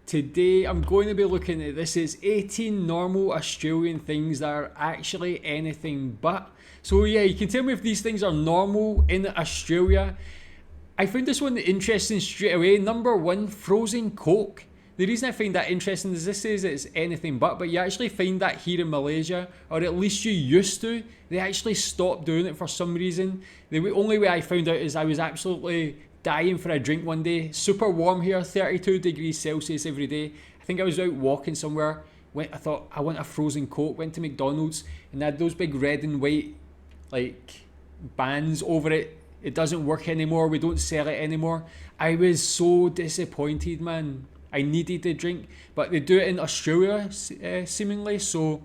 Today I'm going to be looking at this as 18 normal Australian things that are actually anything but. So yeah, you can tell me if these things are normal in Australia. I found this one interesting straight away. Number one, frozen Coke. The reason I find that interesting is this says it's anything but you actually find that here in Malaysia, or at least you used to. They actually stopped doing it for some reason. The only way I found out is I was absolutely dying for a drink one day. Super warm here, 32 degrees Celsius every day. I think I was out walking somewhere. I thought I want a frozen Coke. Went to McDonald's and they had those big red and white like bands over it. It doesn't work anymore. We don't sell it anymore. I was so disappointed, man. I needed the drink, but they do it in Australia seemingly. So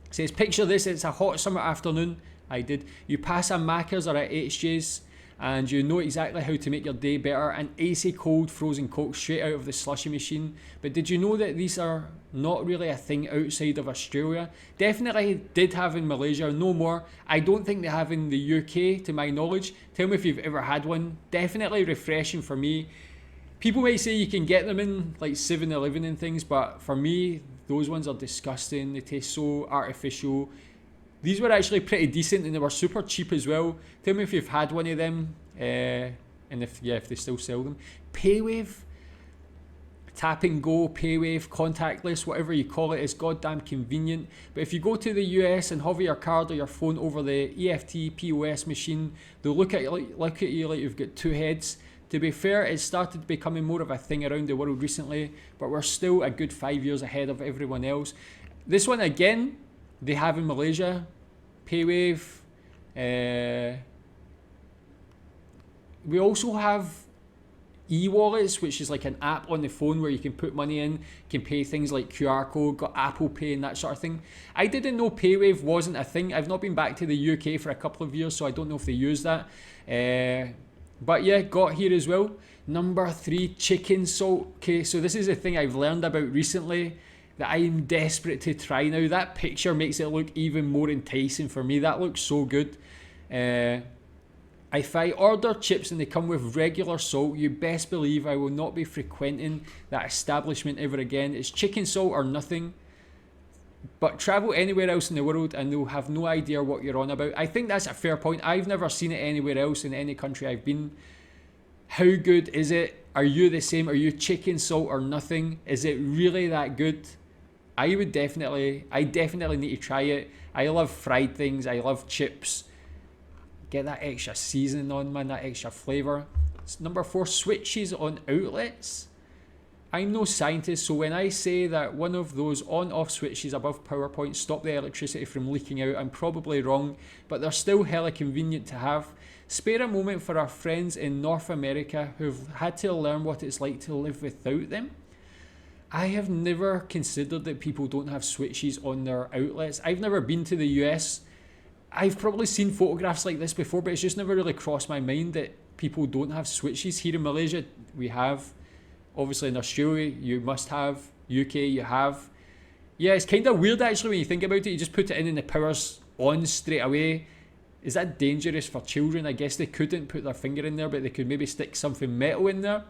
it says, picture this, it's a hot summer afternoon. I did. You pass a Macca's or a HJ's and you know exactly how to make your day better. An icy cold frozen Coke straight out of the slushy machine. But did you know that these are not really a thing outside of Australia? Definitely did have in Malaysia, no more. I don't think they have in the UK to my knowledge. Tell me if you've ever had one. Definitely refreshing for me. People might say you can get them in like 7-Eleven and things, but for me, those ones are disgusting. They taste so artificial. These were actually pretty decent and they were super cheap as well. Tell me if you've had one of them and if they still sell them. Paywave, tap and go, Paywave, contactless, whatever you call it, is goddamn convenient. But if you go to the US and hover your card or your phone over the EFT POS machine, they'll look at you like you've got two heads. To be fair, it started becoming more of a thing around the world recently, but we're still a good 5 years ahead of everyone else. This one again, they have in Malaysia, Paywave. We also have e-wallets, which is like an app on the phone where you can put money in, can pay things like QR code, got Apple Pay and that sort of thing. I didn't know Paywave wasn't a thing. I've not been back to the UK for a couple of years, so I don't know if they use that. But yeah, got here as well. Number 3, chicken salt. Okay, so this is a thing I've learned about recently that I'm desperate to try now. That picture makes it look even more enticing for me. That looks so good. If I order chips and they come with regular salt, you best believe I will not be frequenting that establishment ever again. It's chicken salt or nothing. But travel anywhere else in the world and they'll have no idea what you're on about. I think that's a fair point. I've never seen it anywhere else in any country I've been. How good is it? Are you the same? Are you chicken salt or nothing? Is it really that good? I definitely need to try it. I love fried things. I love chips. Get that extra seasoning on, man, that extra flavour. Number 4, switches on outlets. I'm no scientist, so when I say that one of those on-off switches above power points stop the electricity from leaking out, I'm probably wrong, but they're still hella convenient to have. Spare a moment for our friends in North America who've had to learn what it's like to live without them. I have never considered that people don't have switches on their outlets. I've never been to the US. I've probably seen photographs like this before, but it's just never really crossed my mind that people don't have switches. Here in Malaysia, we have. Obviously in Australia, you must have. UK, you have. Yeah, it's kind of weird actually when you think about it. You just put it in and the power's on straight away. Is that dangerous for children? I guess they couldn't put their finger in there, but they could maybe stick something metal in there.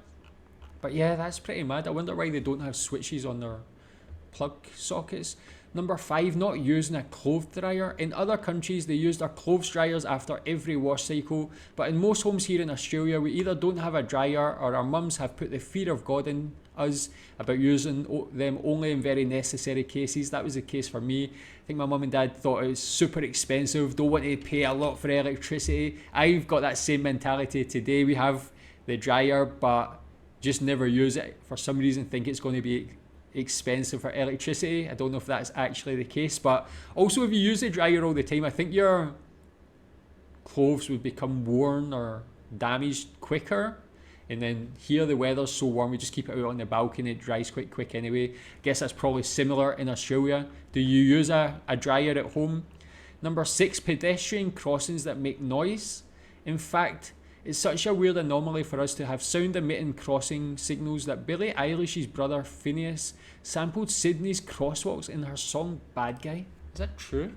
But yeah, that's pretty mad. I wonder why they don't have switches on their plug sockets. Number 5, not using a clothes dryer. In other countries, they use their clothes dryers after every wash cycle, but in most homes here in Australia, we either don't have a dryer or our mums have put the fear of God in us about using them only in very necessary cases. That was the case for me. I think my mum and dad thought it was super expensive, don't want to pay a lot for electricity. I've got that same mentality today. We have the dryer, but just never use it. For some reason, think it's going to be expensive for electricity. I don't know if that's actually the case, but also if you use the dryer all the time, I think your clothes would become worn or damaged quicker. And then here the weather's so warm, we just keep it out on the balcony, it dries quite quick anyway. I guess that's probably similar in Australia. Do you use a dryer at home? Number 6, pedestrian crossings that make noise. In fact, it's such a weird anomaly for us to have sound-emitting crossing signals that Billie Eilish's brother Phineas sampled Sydney's crosswalks in her song Bad Guy. Is that true?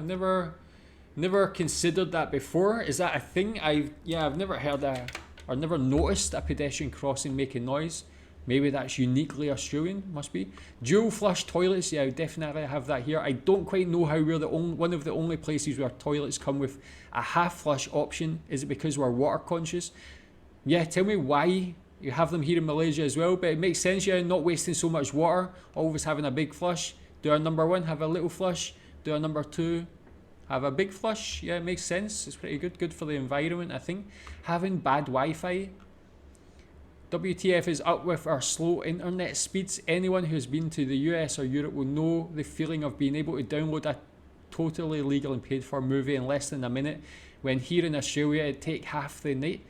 never considered that before. Is that a thing? I've never heard or never noticed a pedestrian crossing making noise. Maybe that's uniquely Australian, must be. Dual flush toilets, yeah, I definitely have that here. I don't quite know how we're one of the only places where toilets come with a half flush option. Is it because we're water conscious? Yeah, tell me why you have them here in Malaysia as well, but it makes sense, yeah, not wasting so much water, always having a big flush. Do our number one have a little flush? Do our number two have a big flush? Yeah, it makes sense. It's pretty good for the environment, I think. Having bad Wi-Fi. WTF is up with our slow internet speeds. Anyone who's been to the US or Europe will know the feeling of being able to download a totally legal and paid for movie in less than a minute, when here in Australia it'd take half the night.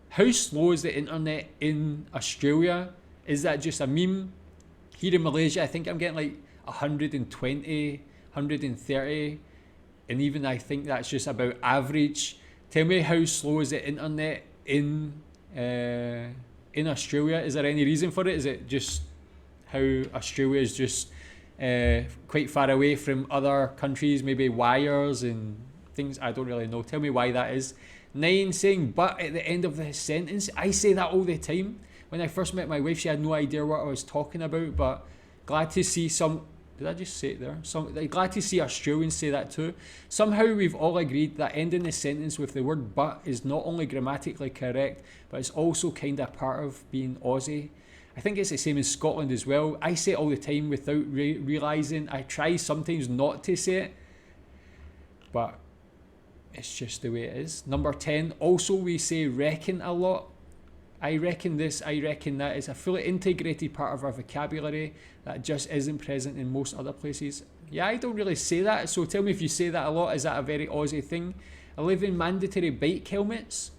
How slow is the internet in Australia? Is that just a meme? Here in Malaysia, I think I'm getting like 120, 130, and even I think that's just about average. Tell me, how slow is the internet in Australia? Is there any reason for it? Is it just how Australia is just quite far away from other countries, maybe wires and things? I don't really know. Tell me why that is. 9, saying but at the end of the sentence. I say that all the time. When I first met my wife, she had no idea what I was talking about, but glad to see some... Did I just say it there? Glad to see Australians say that too. Somehow we've all agreed that ending the sentence with the word but is not only grammatically correct, but it's also kind of part of being Aussie. I think it's the same in Scotland as well. I say it all the time without realising. I try sometimes not to say it, but it's just the way it is. Number 10, also we say reckon a lot. I reckon this, I reckon that is a fully integrated part of our vocabulary that just isn't present in most other places. Yeah, I don't really say that, so tell me if you say that a lot. Is that a very Aussie thing? 11, mandatory bike helmets.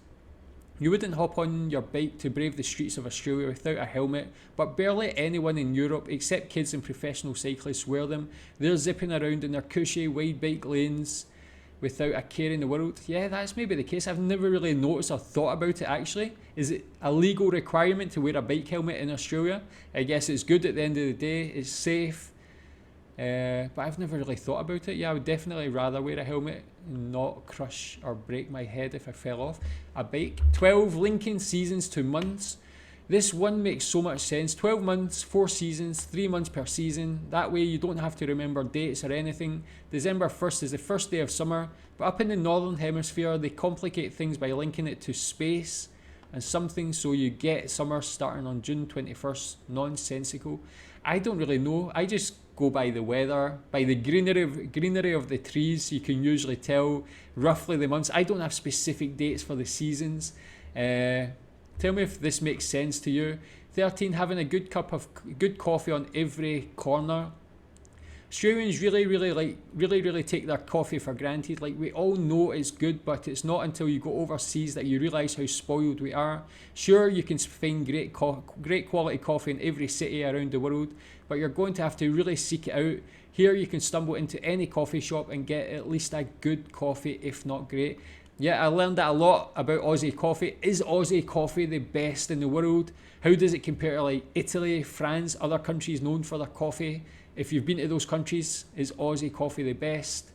You wouldn't hop on your bike to brave the streets of Australia without a helmet, but barely anyone in Europe, except kids and professional cyclists, wear them. They're zipping around in their cushy, wide bike lanes without a care in the world. Yeah, that's maybe the case. I've never really noticed or thought about it actually. Is it a legal requirement to wear a bike helmet in Australia? I guess it's good at the end of the day. It's safe. But I've never really thought about it. Yeah, I would definitely rather wear a helmet and not crush or break my head if I fell off a bike. 12, linking seasons to months. This one makes so much sense. 12 months, 4 seasons, 3 months per season. That way you don't have to remember dates or anything. December 1st is the first day of summer, but up in the northern hemisphere they complicate things by linking it to space and something, so you get summer starting on June 21st. Nonsensical. I don't really know. I just go by the weather, by the greenery of the trees. You can usually tell roughly the months. I don't have specific dates for the seasons. Tell me if this makes sense to you. 13, having a good cup of good coffee on every corner. Australians really take their coffee for granted. Like, we all know it's good, but it's not until you go overseas that you realise how spoiled we are. Sure, you can find great quality coffee in every city around the world, but you're going to have to really seek it out. Here you can stumble into any coffee shop and get at least a good coffee, if not great. Yeah, I learned that a lot about Aussie coffee. Is Aussie coffee the best in the world? How does it compare to like Italy, France, other countries known for their coffee? If you've been to those countries, is Aussie coffee the best?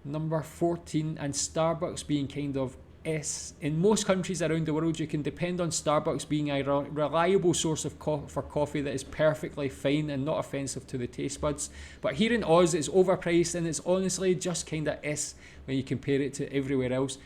Number 14, and Starbucks being kind of S. In most countries around the world, you can depend on Starbucks being a reliable source of for coffee that is perfectly fine and not offensive to the taste buds. But here in Oz, it's overpriced and it's honestly just kind of S when you compare it to everywhere else.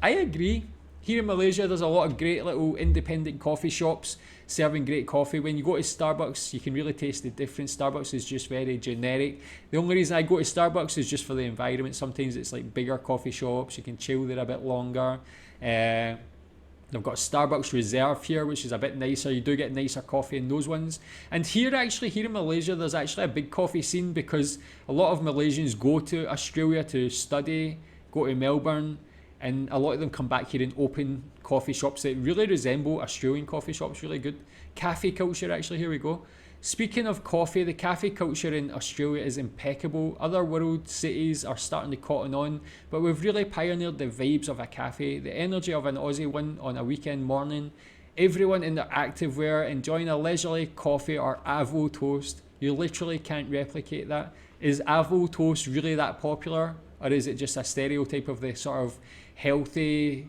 I agree. Here in Malaysia, there's a lot of great little independent coffee shops serving great coffee. When you go to Starbucks, you can really taste the difference. Starbucks is just very generic. The only reason I go to Starbucks is just for the environment. Sometimes it's like bigger coffee shops. You can chill there a bit longer. They've got Starbucks Reserve here, which is a bit nicer. You do get nicer coffee in those ones. And here in Malaysia, there's actually a big coffee scene because a lot of Malaysians go to Australia to study, go to Melbourne, and a lot of them come back here and open coffee shops that really resemble Australian coffee shops. Really good. Cafe culture, actually, here we go. Speaking of coffee, the cafe culture in Australia is impeccable. Other world cities are starting to cotton on, but we've really pioneered the vibes of a cafe, the energy of an Aussie one on a weekend morning. Everyone in their activewear enjoying a leisurely coffee or avo toast. You literally can't replicate that. Is avo toast really that popular? or is it just a stereotype of the sort of healthy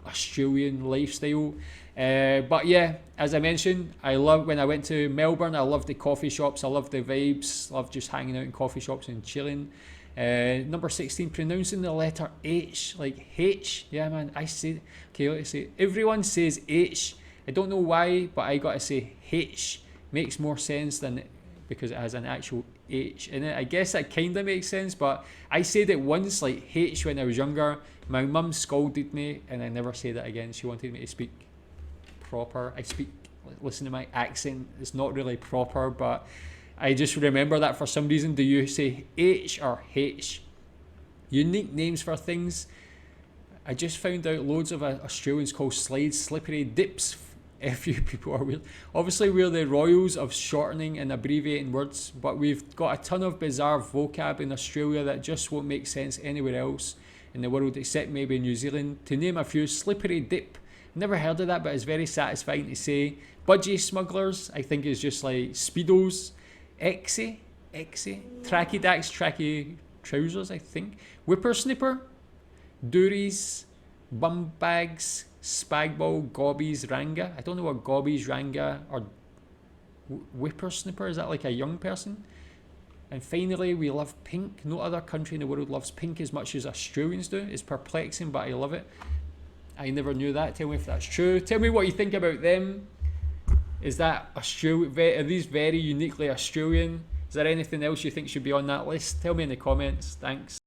Australian lifestyle? But yeah, as I mentioned, I love when I went to Melbourne. I loved the coffee shops. I loved the vibes. Loved just hanging out in coffee shops and chilling. Number 16, pronouncing the letter H, like H. Yeah, man, I say. Okay, let's say everyone says H. I don't know why, but I gotta say H makes more sense than because it has an actual H in it. I guess that kind of makes sense, but I said it once, like H, when I was younger. My mum scolded me, and I never said it again. She wanted me to speak proper. Listen to my accent. It's not really proper, but I just remember that for some reason. Do you say H or H? Unique names for things. I just found out loads of Australians call slides slippery dips. A few people are weird. Obviously, we're the royals of shortening and abbreviating words, but we've got a ton of bizarre vocab in Australia that just won't make sense anywhere else in the world except maybe New Zealand. To name a few, slippery dip. Never heard of that, but it's very satisfying to say. Budgie smugglers, I think, is just like Speedos. Exy, tracky dacks, tracky trousers, I think. Whippersnipper, Doories, bum bags, spagball, gobbies, ranga. I don't know what gobbies, ranga, or whippersnipper, is that like a young person? And finally, we love pink. No other country in the world loves pink as much as Australians do. It's perplexing, but I love it. I never knew that. Tell me if that's true. Tell me what you think about them. Is that are these very uniquely Australian? Is there anything else you think should be on that list? Tell me in the comments. Thanks.